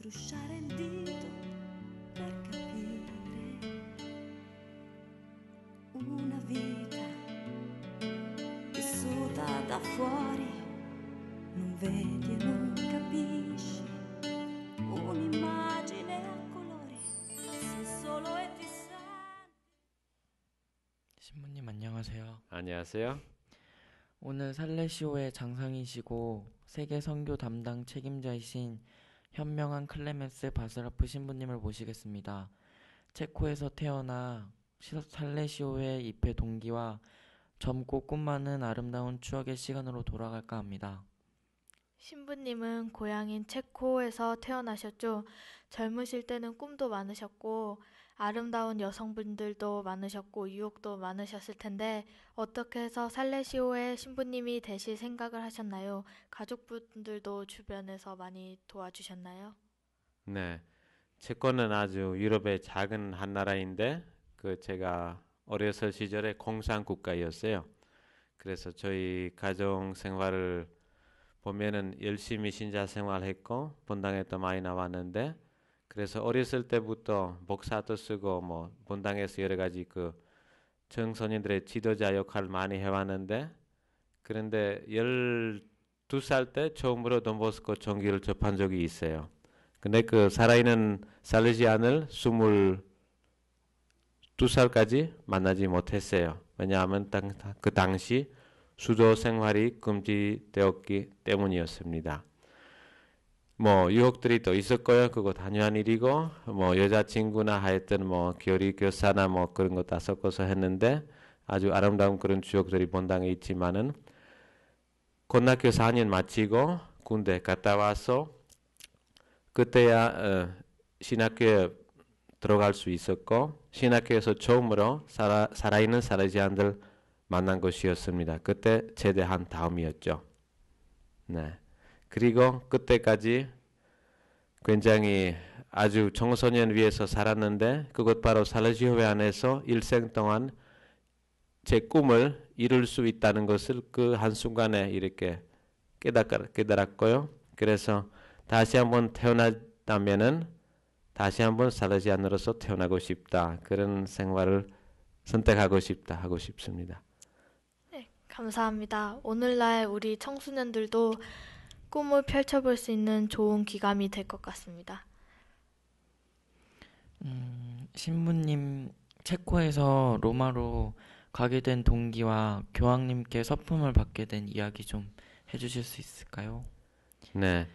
strusciare il dito per capire una vita vissuta da fuori, non vedi e non capisci un'immagine a colori, sei solo e ti senti. 신부님 안녕하세요. 안녕하세요. 오늘 살레시오의 장상이시고 세계 선교 담당 책임자이신 현명한 클레멘스 바스라프 신부님을 모시겠습니다. 체코에서 태어나 살레시오의 입회 동기와 젊고 꿈 많은 아름다운 추억의 시간으로 돌아갈까 합니다. 신부님은 고향인 체코에서 태어나셨죠. 젊으실 때는 꿈도 많으셨고 아름다운 여성분들도 많으셨고 유혹도 많으셨을 텐데 어떻게 해서 살레시오의 신부님이 되실 생각을 하셨나요? 가족분들도 주변에서 많이 도와주셨나요? 네, 체코는 아주 유럽의 작은 한 나라인데 제가 어렸을 시절에 공산 국가였어요. 그래서 저희 가정 생활을 보면은 열심히 신자 생활했고 본당에도 많이 나왔는데 그래서 어렸을 때부터 목사도 쓰고 본당에서 여러 가지 청소년들의 지도자 역할을 많이 해왔는데 그런데 12살 때 처음으로 돈보스코 종기를 접한 적이 있어요. 근데 살아있는 살레시안을 22살까지 만나지 못했어요. 왜냐하면 그 당시 수도 생활이 금지되었기 때문이었습니다. 유혹들이 또 있었고요. 그거 당연한 일이고, 여자친구나 하여튼 교리 교사나 그런 거 다 섞어서 했는데 아주 아름다운 그런 추억들이 본당에 있지만은 고등학교 4년 마치고 군대 갔다 와서 그때야 신학교에 들어갈 수 있었고 신학교에서 처음으로 살아있는 살레시안들 만난 것이었습니다. 그때 제대한 다음이었죠. 네. 그리고 그때까지 굉장히 아주 청소년 위해서 살았는데 그것 바로 살레시오 안에서 일생 동안 제 꿈을 이룰 수 있다는 것을 그 한순간에 이렇게 깨달았고요. 그래서 다시 한번 태어났다면은 다시 한번 살레시안으로서 태어나고 싶다. 그런 생활을 선택하고 싶습니다. 네, 감사합니다. 오늘날 우리 청소년들도 꿈을 펼쳐볼 수 있는 좋은 기감이 될 것 같습니다. 신부님 체코에서 로마로 가게 된 동기와 교황님께 서품을 받게 된 이야기 좀 해주실 수 있을까요? 네.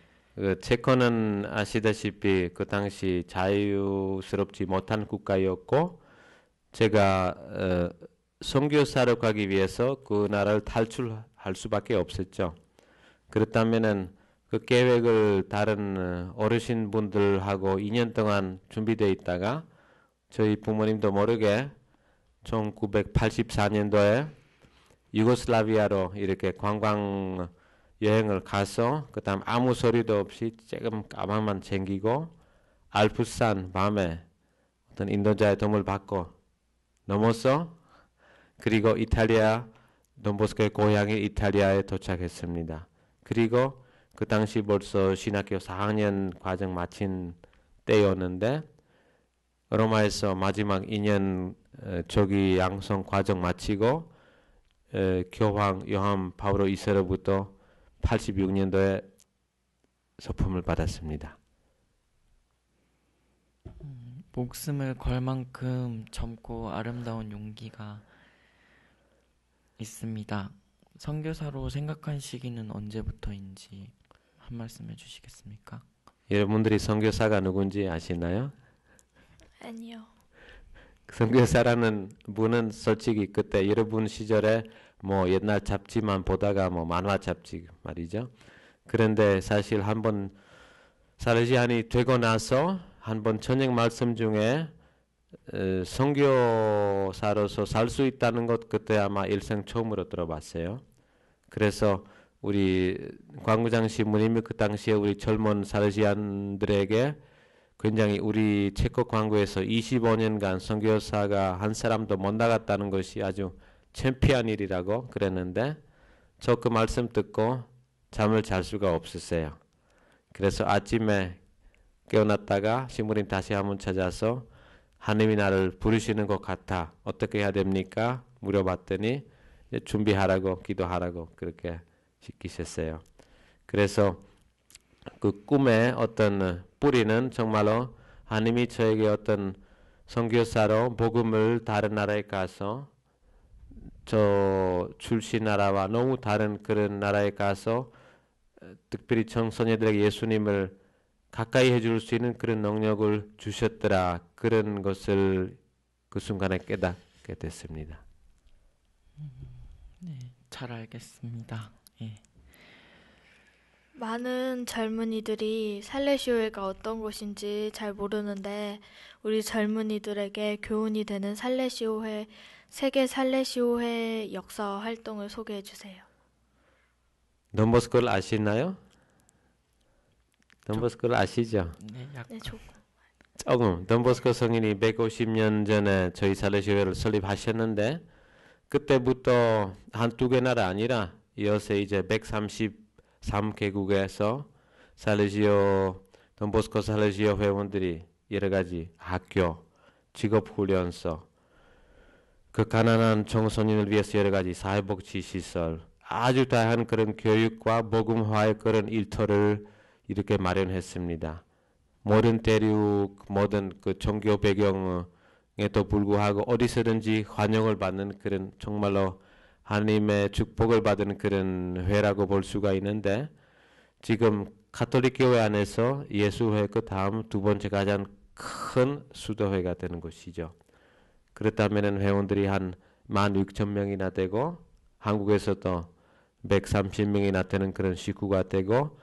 체코는 아시다시피 그 당시 자유스럽지 못한 국가였고 제가 선교사로 가기 위해서 그 나라를 탈출할 수밖에 없었죠. 그렇다면은 그 계획을 다른 어르신분들하고 2년 동안 준비되어 있다가 저희 부모님도 모르게 1984년도에 유고슬라비아로 이렇게 관광 여행을 가서 그다음 아무 소리도 없이 조금 가방만 챙기고 알프스산 밤에 어떤 인도자의 도움을 받고 넘어서 그리고 이탈리아 돈보스코의 고향인 이탈리아에 도착했습니다. 그리고 그 당시 벌써 신학교 4학년 과정 마친 때였는데 로마에서 마지막 2년 조기 양성 과정 마치고 교황 요한 파울로 2세로부터 86년도에 서품을 받았습니다. 목숨을 걸 만큼 젊고 아름다운 용기가 있습니다. 선교사로 생각한 시기는 언제부터인지 한 말씀 해주시겠습니까? 여러분들이 선교사가 누군지 아시나요? 아니요. 선교사라는 분은 솔직히 그때 여러분 시절에 옛날 잡지만 보다가 만화 잡지 말이죠. 그런데 사실 한번 살레시안이 되고 나서 한번 저녁 말씀 중에 선교사로서 살 수 있다는 것 그때 아마 일생 처음으로 들어봤어요. 그래서 우리 광구장 신부님이 그 당시에 우리 젊은 살레시안들에게 굉장히 우리 체코 광구에서 25년간 선교사가 한 사람도 못 나갔다는 것이 아주 창피한 일이라고 그랬는데 저 그 말씀 듣고 잠을 잘 수가 없었어요. 그래서 아침에 깨어났다가 신부님 다시 한번 찾아서 하나님이 나를 부르시는 것 같아. 어떻게 해야 됩니까? 물어봤더니 이제 준비하라고 기도하라고 그렇게 시키셨어요. 그래서 그 꿈의 어떤 뿌리는 정말로 하나님이 저에게 어떤 선교사로 복음을 다른 나라에 가서 저 출신 나라와 너무 다른 그런 나라에 가서 특별히 청소년들에게 예수님을 가까이 해줄 수 있는 그런 능력을 주셨더라. 그런 것을 그 순간에 깨닫게 됐습니다. 네, 잘 알겠습니다. 예. 많은 젊은이들이 살레시오회가 어떤 곳인지 잘 모르는데 우리 젊은이들에게 교훈이 되는 살레시오회, 세계 살레시오회 역사 활동을 소개해 주세요. 돈보스코를 아시나요? 돈보스코를 아시죠? 네, 네, 조금. 돈보스코 성인이 150년 전에 저희 살레시오회를 설립하셨는데 그때부터 한두 개 나라 아니라 이어서 이제 133개국에서 살레시오 돈보스코 살레시오 회원들이 여러 가지 학교, 직업훈련소, 그 가난한 청소년을 위해서 여러 가지 사회복지 시설, 아주 다양한 그런 교육과 복음화의 그런 일터를 이렇게 마련했습니다. 모든 대륙, 모든 그 종교 배경에도 불구하고 어디서든지 환영을 받는 그런 정말로 하나님의 축복을 받은 그런 회라고 볼 수가 있는데 지금 가톨릭 교회 안에서 예수회 그 다음 두 번째 가장 큰 수도회가 되는 것이죠. 그렇다면 회원들이 한 16,000명이나 되고 한국에서도 130명이나 되는 그런 식구가 되고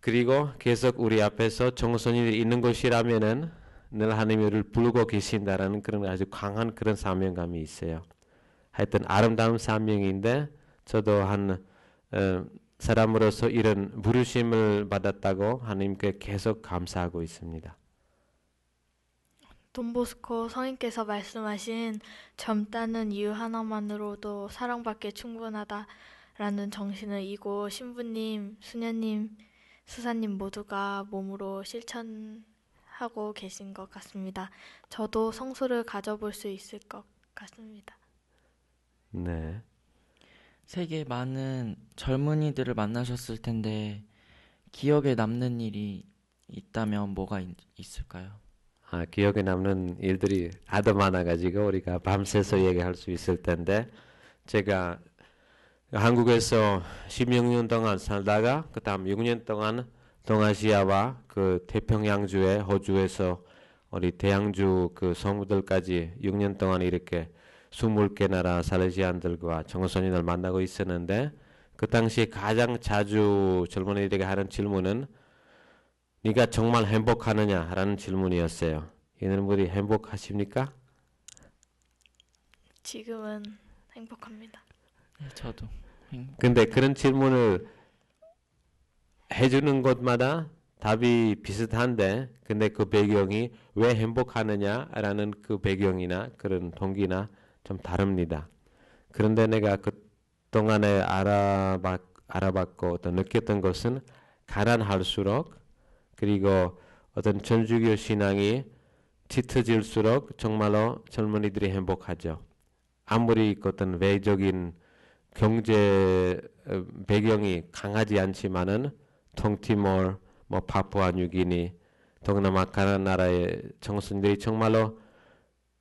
그리고 계속 우리 앞에서 청소년이 있는 곳이라면은 늘 하나님을 부르고 계신다라는 그런 아주 강한 그런 사명감이 있어요. 하여튼 아름다운 사명인데 저도 한 사람으로서 이런 부르심을 받았다고 하나님께 계속 감사하고 있습니다. 돈보스코 성인께서 말씀하신 젊다는 이유 하나만으로도 사랑받기에 충분하다라는 정신을 이곳 신부님, 수녀님, 수사님 모두가 몸으로 실천하고 계신 것 같습니다. 저도 성소를 가져볼 수 있을 것 같습니다. 네. 세계 많은 젊은이들을 만나셨을 텐데 기억에 남는 일이 있다면 뭐가 있을까요? 기억에 남는 일들이 하도 많아가지고 우리가 밤새서 얘기할 수 있을 텐데 제가 한국에서 16년 동안 살다가 그 다음 6년 동안 동아시아와 그 태평양주에 호주에서 우리 대양주 그 성부들까지 6년 동안 이렇게 20개 나라 살레시안들과 청소년을 만나고 있었는데 그 당시에 가장 자주 젊은이들에게 하는 질문은 네가 정말 행복하느냐라는 질문이었어요. 여러분들이 행복하십니까? 지금은 행복합니다. 네, 저도. 근데 그런 질문을 해주는 곳마다 답이 비슷한데 근데 그 배경이 왜 행복하느냐라는 그 배경이나 그런 동기나 좀 다릅니다. 그런데 내가 그 동안에 알아봤고 어떤 느꼈던 것은 가난할수록 그리고 어떤 천주교 신앙이 짙어질수록 정말로 젊은이들이 행복하죠. 아무리 어떤 외적인 경제 배경이 강하지 않지만은 통티몰, 뭐 파푸아뉴기니, 동남아 가난 나라의 청소년들이 정말로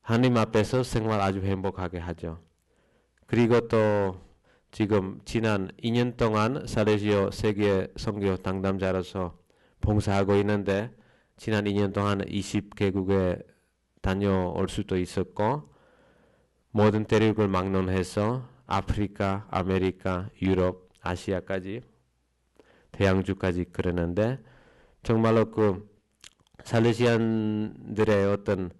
하나님 앞에서 생활 아주 행복하게 하죠. 그리고 또 지금 지난 2년 동안 살레시오 세계 선교 당담자로서 봉사하고 있는데 지난 2년 동안 20개국에 다녀올 수도 있었고 모든 대륙을 막론해서 아프리카, 아메리카, 유럽, 아시아까지 대양주까지 그러는데 정말로 그 살레시안들의 어떤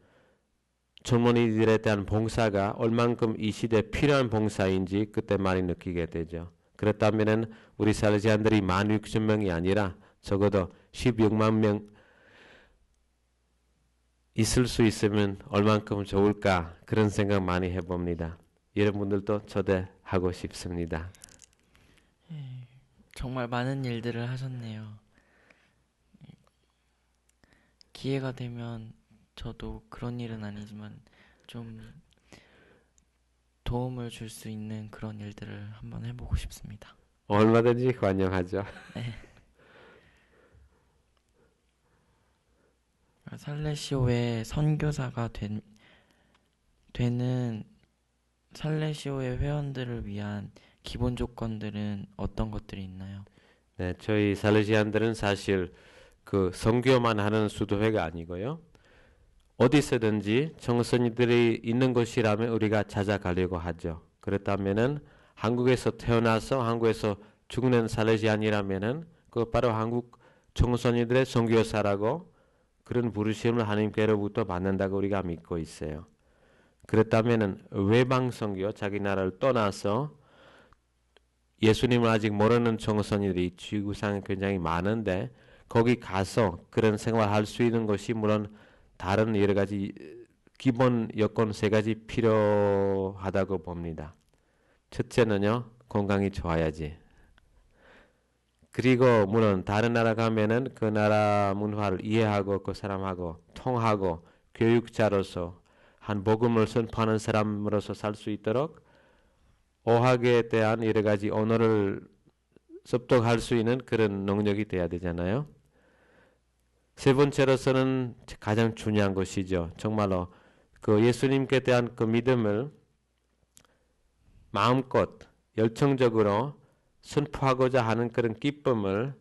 젊은이들에 대한 봉사가 얼만큼 이 시대에 필요한 봉사인지 그때 많이 느끼게 되죠. 그렇다면 우리 살레시안들이 16,000명이 아니라 적어도 16만 명 있을 수 있으면 얼만큼 좋을까 그런 생각 많이 해봅니다. 여러분들도 초대하고 싶습니다. 정말 많은 일들을 하셨네요. 기회가 되면 저도 그런 일은 아니지만 좀 도움을 줄 수 있는 그런 일들을 한번 해보고 싶습니다. 얼마든지 환영하죠. 살레시오의 선교사가 되는 살레시오의 회원들을 위한 기본 조건들은 어떤 것들이 있나요? 네, 저희 살레시안들은 사실 그 선교만 하는 수도회가 아니고요. 어디서든지 청소년들이 있는 곳이라면 우리가 찾아가려고 하죠. 그렇다면은 한국에서 태어나서 한국에서 죽는 살레시안이라면은 그 바로 한국 청소년들의 선교사라고 그런 부르심을 하나님께로부터 받는다고 우리가 믿고 있어요. 그렇다면은 외방 선교, 자기 나라를 떠나서 예수님을 아직 모르는 청소년들이 지구상에 굉장히 많은데 거기 가서 그런 생활할 수 있는 것이 물론 다른 여러 가지 기본 여건 3가지 필요하다고 봅니다. 첫째는요, 건강이 좋아야지. 그리고 물론 다른 나라 가면은 그 나라 문화를 이해하고 그 사람하고 통하고 교육자로서 한 복음을 선포하는 사람으로서 살 수 있도록 어학에 대한 여러 가지 언어를 습득할 수 있는 그런 능력이 돼야 되잖아요. 세 번째로서는 가장 중요한 것이죠. 정말로 그 예수님께 대한 그 믿음을 마음껏 열정적으로 선포하고자 하는 그런 기쁨을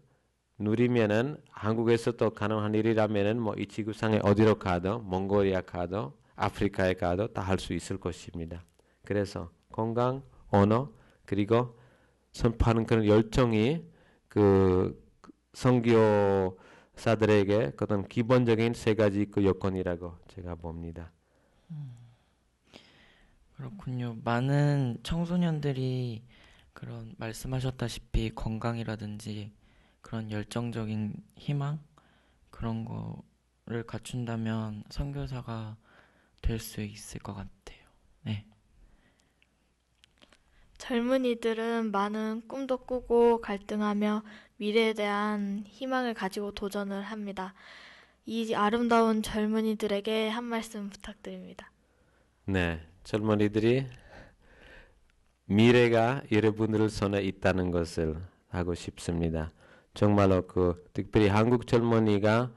누리면은 한국에서도 가능한 일이라면은 뭐 이 지구상에 어디로 가도 몽골리아 가도 아프리카에 가도 다 할 수 있을 것입니다. 그래서 건강, 언어 그리고 선포하는 그런 열정이 그 선교사들에게 그런 기본적인 3가지 그 여건이라고 제가 봅니다. 그렇군요. 많은 청소년들이 그런 말씀하셨다시피 건강이라든지 그런 열정적인 희망 그런 거를 갖춘다면 선교사가 될 수 있을 것 같아요. 네. 젊은이들은 많은 꿈도 꾸고 갈등하며 미래에 대한 희망을 가지고 도전을 합니다. 이 아름다운 젊은이들에게 한 말씀 부탁드립니다. 네, 젊은이들이 미래가 여러분들 손에 있다는 것을 하고 싶습니다. 정말로 그 특별히 한국 젊은이가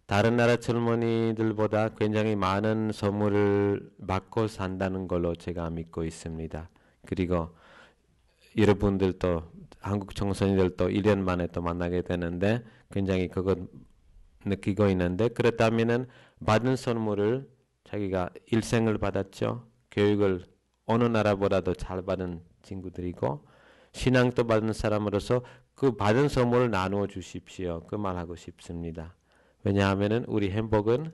다른 나라 젊은이들보다 굉장히 많은 선물을 받고 산다는 걸로 제가 믿고 있습니다. 그리고 여러분들도 한국 청소년들도 1년 만에 또 만나게 되는데 굉장히 그것 느끼고 있는데 그렇다면은 받은 선물을 자기가 일생을 받았죠. 교육을 어느 나라보다도 잘 받은 친구들이고 신앙도 받은 사람으로서 그 받은 선물을 나누어 주십시오. 그 말하고 싶습니다. 왜냐하면은 우리 행복은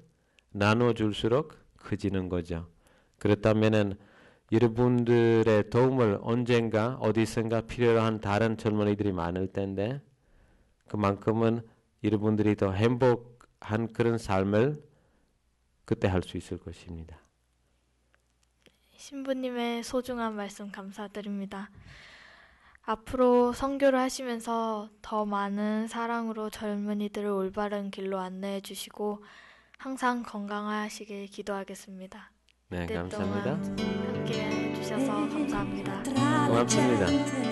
나누어 줄수록 커지는 거죠. 그렇다면은 여러분들의 도움을 언젠가 어디선가 필요로 한 다른 젊은이들이 많을 텐데 그만큼은 여러분들이 더 행복한 그런 삶을 그때 할 수 있을 것입니다. 신부님의 소중한 말씀 감사드립니다. 앞으로 선교를 하시면서 더 많은 사랑으로 젊은이들을 올바른 길로 안내해 주시고 항상 건강하시길 기도하겠습니다. 네, 이때 감사합니다. 동안 함께 해주셔서 감사합니다. 고맙습니다.